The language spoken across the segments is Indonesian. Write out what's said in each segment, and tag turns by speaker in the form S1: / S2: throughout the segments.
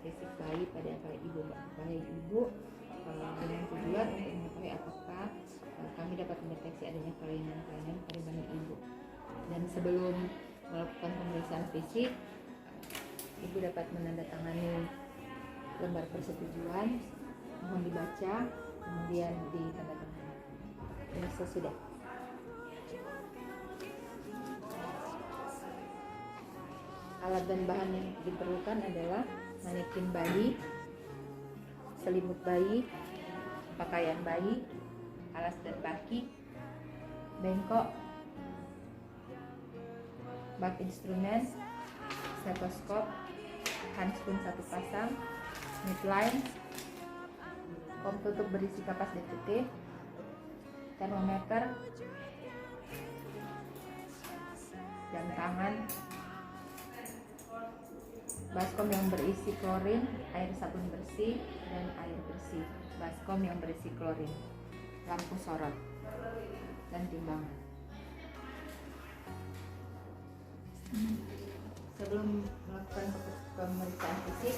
S1: spesifik bayi pada bayi ibu dengan tujuan untuk mengetahui apakah kami dapat mendeteksi adanya kelainan-kelainan pada bayi ibu. Dan sebelum melakukan pemeriksaan fisik, ibu dapat menandatangani lembar persetujuan, mohon dibaca, kemudian ditandatangani. Ini sesudah. Alat dan bahan yang diperlukan adalah manekin bayi, selimut bayi, pakaian bayi, alas dan kaki, bengkok, bak instrumen, stetoskop, handscoon 1 pasang, midline, kom tutup berisi kapas DPT, termometer, jam tangan, baskom yang berisi klorin, air sabun bersih, dan air bersih, baskom yang berisi klorin, lampu sorot, dan timbangan. Sebelum melakukan pemeriksaan fisik,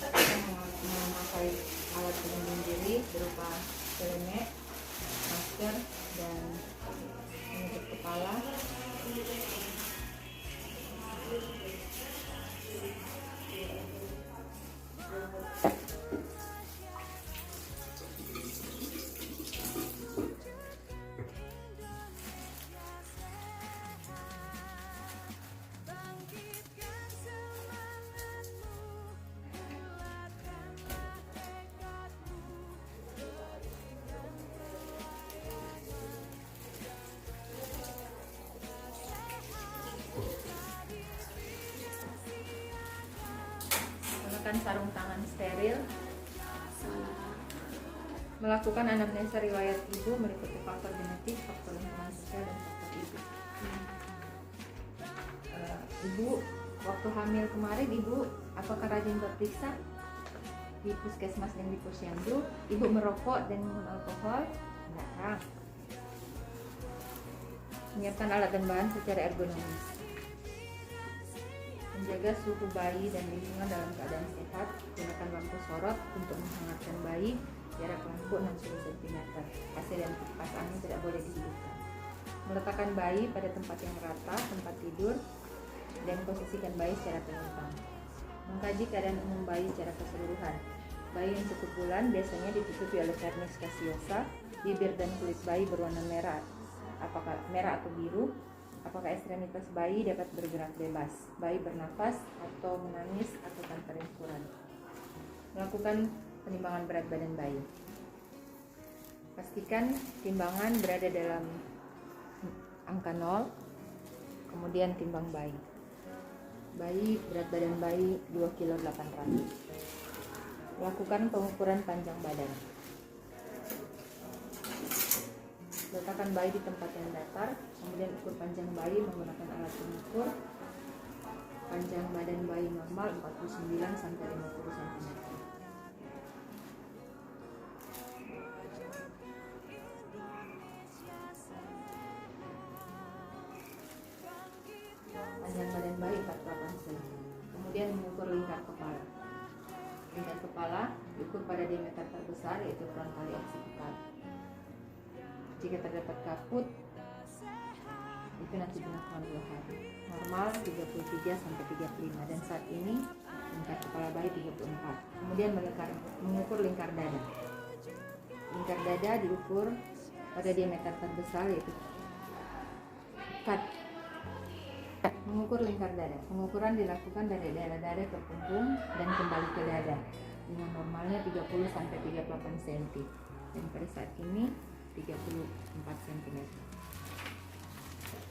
S1: kita memakai alat pelindung diri berupa helmet, masker, dan penutup kepala. Menggunakan sarung tangan steril. Melakukan anamnesa riwayat ibu meliputi faktor genetik, faktor lingkungan sosial, dan faktor ibu. Ibu waktu hamil kemarin, ibu apakah rajin berperiksa di puskesmas dan di posyandu? Ibu merokok dan minum alkohol? Enggak. Menyiapkan alat dan bahan secara ergonomis. Menjaga suhu bayi dan lingkungan dalam keadaan sehat. Gunakan lampu sorot untuk menghangatkan bayi. Jarak lampu 60 cm. AC dan kipas angin tidak boleh dihidupkan. Meletakkan bayi pada tempat yang rata, tempat tidur, dan posisikan bayi secara penumpang. Mengkaji keadaan umum bayi secara keseluruhan. Bayi yang cukup bulan biasanya ditutupi oleh vernix caseosa. Bibir dan kulit bayi berwarna merah, apakah merah atau biru. Apakah ekstremitas bayi dapat bergerak bebas, bayi bernafas atau menangis atau tanpa ringkuran. Melakukan penimbangan berat badan bayi. Pastikan timbangan berada dalam angka 0, kemudian timbang bayi. Bayi, berat badan bayi 2,8 kg. Lakukan pengukuran panjang badan. Letakkan bayi di tempat yang datar, kemudian ukur panjang bayi menggunakan alat pengukur. Panjang badan bayi normal 49 sampai 50 cm. Panjang badan bayi 48 cm. Kemudian mengukur lingkar kepala. Lingkar kepala diukur pada diameter terbesar, yaitu frontali oksipital. Jika terdapat kaput, itu nanti dilakukan 2 hari. Normal 33 sampai 35, dan saat ini lingkar kepala bayi 34. Kemudian mengukur lingkar dada. Lingkar dada diukur pada diameter terbesar, yaitu mengukur lingkar dada. Pengukuran dilakukan dari daerah dada ke punggung dan kembali ke dada dengan normalnya 30 sampai 38 cm, dan pada saat ini 34 cm.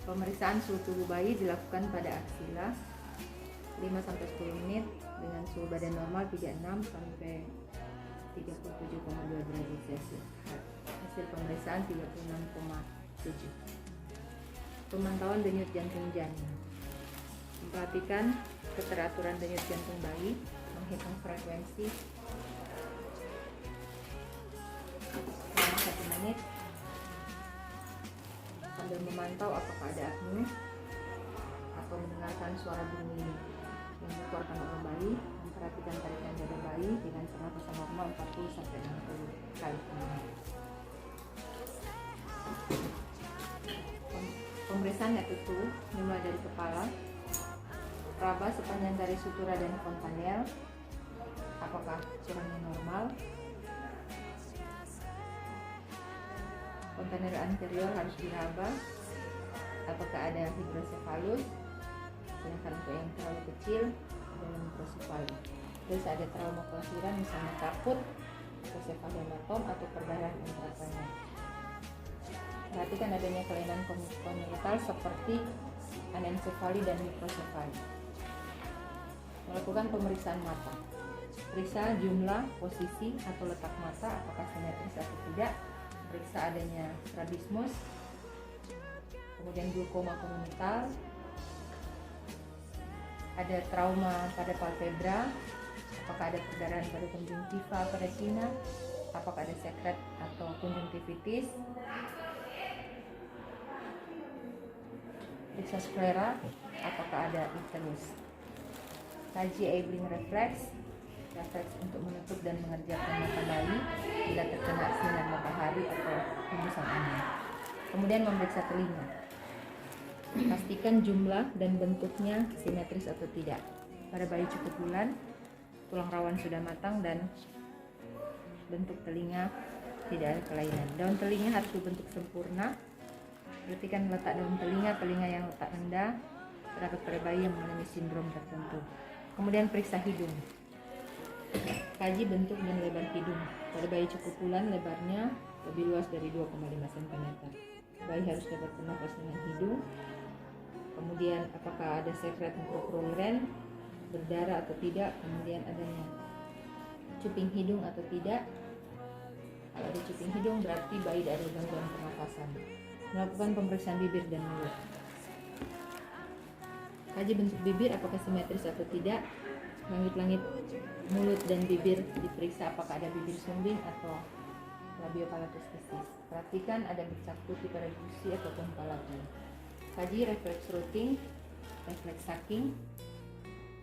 S1: Pemeriksaan suhu tubuh bayi dilakukan pada aksila 5 sampai 10 menit dengan suhu badan normal 36 sampai 37,2 derajat Celcius. Hasil pemeriksaan 36,7. Pemantauan denyut jantung janin. Memperhatikan keteraturan denyut jantung bayi, menghitung frekuensi selama 1 menit sambil memantau apakah ada apnea atau mendengarkan suara bunyi yang dikeluarkan oleh bayi. Memperhatikan tarikan dada bayi dengan pernapasan normal 40-60 kali per menit. Pemeriksaan head to toe dimulai dari kepala, raba sepanjang dari sutura dan fontanel, apakah curangnya normal, fontanel anterior harus diraba, apakah ada hidrosefalus, sedangkan untuk yang terlalu kecil ada mikrosefalus. Terus ada trauma kelahiran misalnya kaput, mikrosefalomatom atau perdarahan intracranial. Perhatikan adanya kelainan kongenital seperti anencefali dan mikrosefali. Melakukan pemeriksaan mata. Periksa jumlah, posisi atau letak mata, apakah simetris atau tidak. Periksa adanya strabismus, kemudian glaukoma kongenital, ada trauma pada palpebra, apakah ada perdarahan pada konjungtiva atau retina, apakah ada sekret atau konjungtivitis. Periksa sklera, apakah ada icterus. Kaji Aibling refleks untuk menutup dan mengerjakan mata bayi bila terkena sinar matahari atau hembusan angin. Kemudian memeriksa telinga. Pastikan jumlah dan bentuknya simetris atau tidak. Pada bayi cukup bulan, tulang rawan sudah matang dan bentuk telinga tidak ada kelainan. Daun telinga harus berbentuk sempurna. Perhatikan letak daun telinga yang letak rendah terdapat pada bayi yang mengalami sindrom tertentu. Kemudian periksa hidung. Kaji bentuk dan lebar hidung. Pada bayi cukup bulan, lebarnya lebih luas dari 2,5 cm. Bayi harus dapat bernafas dengan hidung. Kemudian apakah ada sekret microchlorine, berdarah atau tidak. Kemudian adanya cuping hidung atau tidak. Kalau ada cuping hidung berarti bayi ada gangguan pernafasan. Melakukan pemeriksaan bibir dan mulut. Kaji bentuk bibir apakah simetris atau tidak. Langit-langit mulut dan bibir diperiksa apakah ada bibir sumbing atau labiopalatus-kisis. Perhatikan ada bercak putih pada gusi ataupun palatal. Kaji refleks rooting, refleks sucking,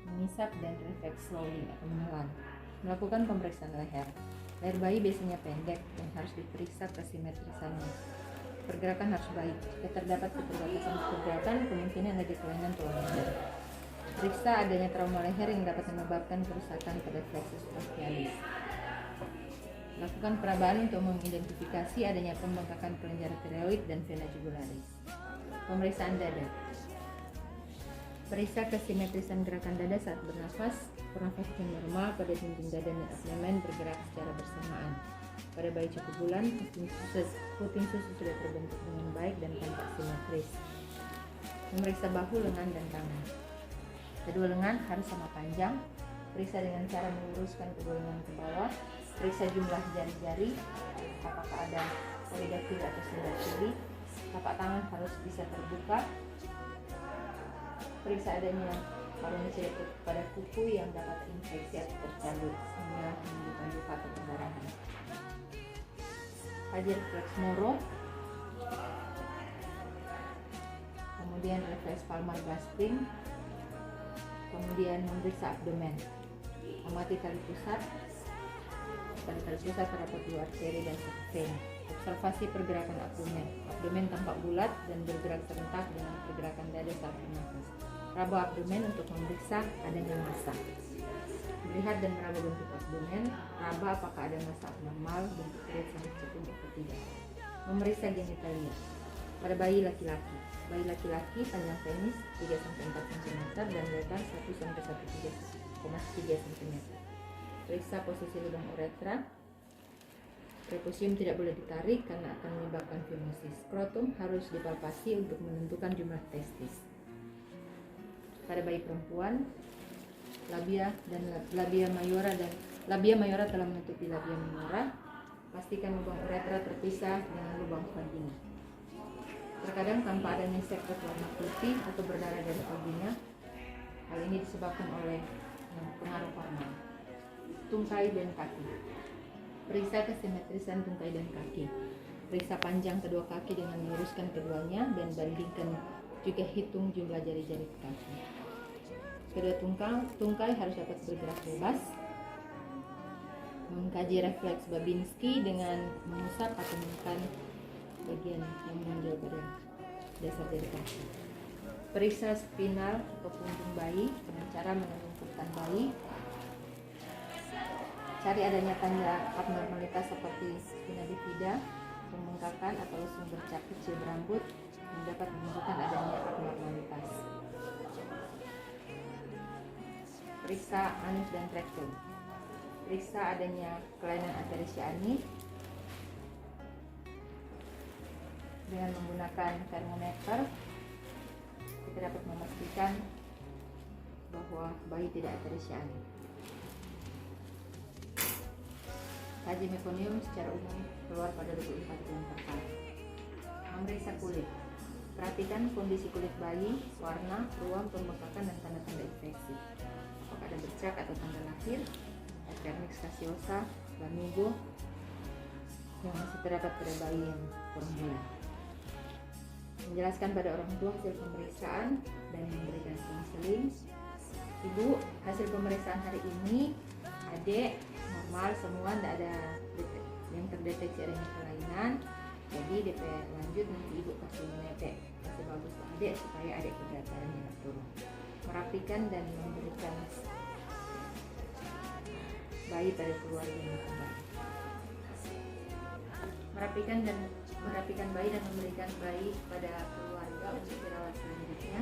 S1: mengisap dan refleks swallowing atau menelan. Melakukan pemeriksaan leher. Leher bayi biasanya pendek dan harus diperiksa kesimetrisannya. Pergerakan harus baik. Jika terdapat keterbatasan pergerakan, kemungkinan ada kelainan tulang leher. Periksa adanya trauma leher yang dapat menyebabkan kerusakan pada plexus brachialis. Lakukan perabaan untuk mengidentifikasi adanya pembengkakan kelenjar tiroid dan vena jugularis. Pemeriksaan dada. Periksa kesimetrisan gerakan dada saat bernafas. Pernafasan normal pada dinding dada dan abdomen bergerak secara bersamaan. Pada bayi cukup bulan, puting susu sudah terbentuk dengan baik dan tampak simetris. Memeriksa bahu, lengan, dan tangan. Kedua lengan harus sama panjang. Periksa dengan cara meluruskan kedua lengan ke bawah. Periksa jumlah jari-jari, apakah ada polidactyly atau sindactyly. Tapak tangan harus bisa terbuka. Periksa adanya parunia pada kuku yang dapat infeksi atau tercabut sehingga menimbulkan luka atau perdarahan. Kaji refleks moro, kemudian refleks palmar gasping, kemudian memeriksa abdomen. Amati tali pusat. Tali pusat terdapat 2 arteri dan 1 vena. Observasi pergerakan abdomen. Abdomen tampak bulat dan bergerak serentak dengan pergerakan dada saat bernafas. Raba abdomen untuk memeriksa adanya massa. Melihat dan meraba bentuk abdomen. Raba apakah ada massa abnormal, bentuk perut sangat cekung atau tidak. Memeriksa genitalia. Pada bayi laki-laki. Bayi laki-laki panjang penis 3-4 cm dan lebar 1-1,3 cm. Periksa posisi lubang uretra. Prepusium tidak boleh ditarik karena akan menyebabkan fimosis. Skrotum harus dipalpasi untuk menentukan jumlah testis. Pada bayi perempuan, labia mayora telah menutupi labia minora. Pastikan lubang uretra terpisah dengan lubang vagina. Terkadang tanpa adanya sekret warna putih atau berdarah dari vagina. Hal ini disebabkan oleh pengaruh hormon. Tungkai dan kaki. Periksa kesimetrisan tungkai dan kaki. Periksa panjang kedua kaki dengan meluruskan keduanya dan bandingkan juga hitung jumlah jari-jari kaki. Kedua tungkai harus dapat bergerak bebas. Mengkaji refleks Babinski dengan mengusap atau menekan bagian yang menonjol pada dasar jari kaki. Periksa spinal atau punggung bayi dengan cara menelungkupkan bayi. Cari adanya tanda abnormalitas seperti spina bifida, pembengkakan atau lesung bercak kecil berambut yang dapat menunjukkan adanya abnormalitas. Periksa anus dan rektum. Periksa adanya kelainan atresia anus dengan menggunakan termometer. Kita dapat memastikan bahwa bayi tidak atresia anus. Kaji mekonium secara umum keluar pada 24 bulan pertama. Memeriksa kulit. Perhatikan kondisi kulit bayi, warna, ruam, pembengkakan, dan tanda-tanda infeksi. Apakah ada bercak atau tanda lahir, epidermis caseosa, lanugo yang masih terdapat pada bayi yang kurang bulan. Menjelaskan pada orang tua hasil pemeriksaan dan memberikan konseling. Ibu, hasil pemeriksaan hari ini adik normal semua, tidak ada yang terdeteksi adanya kelainan. Jadi DP lanjut nanti ibu kasih menetek kasih bagus ke adik supaya adik kegiatannya turun. Merapikan dan memberikan bayi pada keluarga yang kembali. Merapikan bayi dan memberikan bayi pada keluarga untuk dirawat selanjutnya.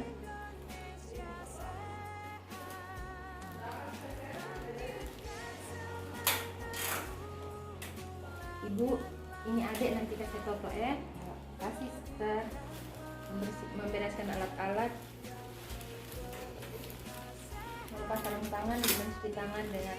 S1: Ibu, ini adik nanti kasih toto kasih sekitar membereskan alat-alat, melepas sarung tangan, mencuci tangan dengan